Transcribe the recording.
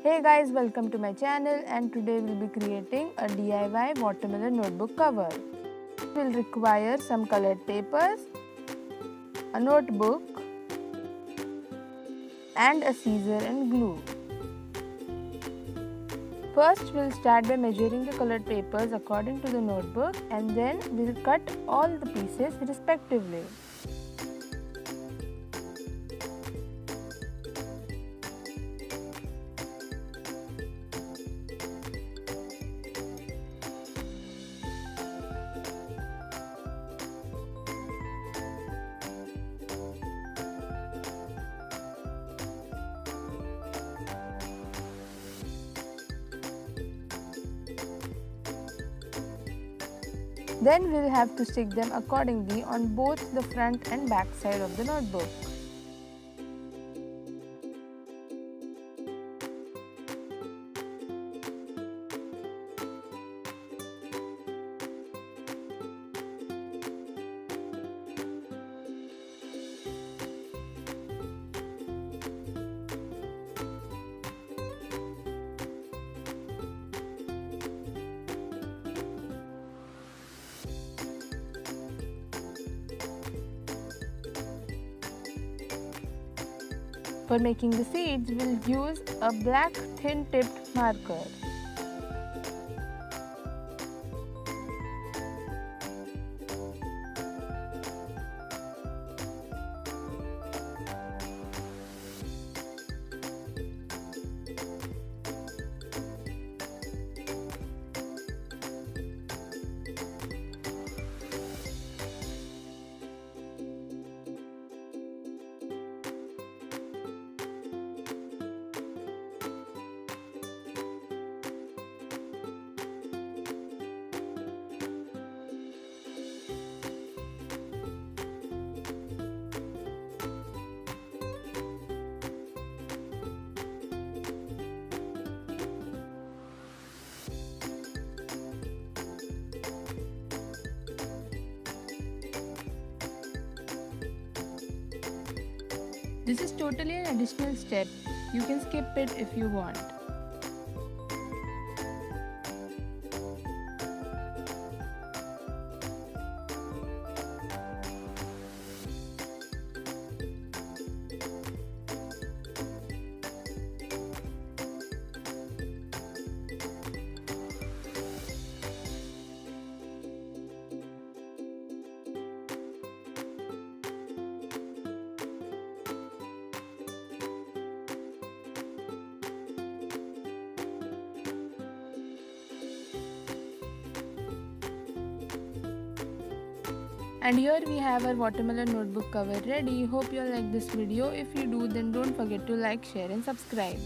Hey guys, welcome to my channel, and today we'll be creating a DIY watermelon notebook cover. We'll require some colored papers, a notebook and a scissor and glue. First we'll start by measuring the colored papers according to the notebook, and then we'll cut all the pieces respectively. Then we'll have to stick them accordingly on both the front and back side of the notebook. For making the seeds, we'll use a black thin tipped marker. This is totally an additional step. You can skip it if you want. And here we have our watermelon notebook cover ready. Hope you all like this video. If you do, then don't forget to like, share and subscribe.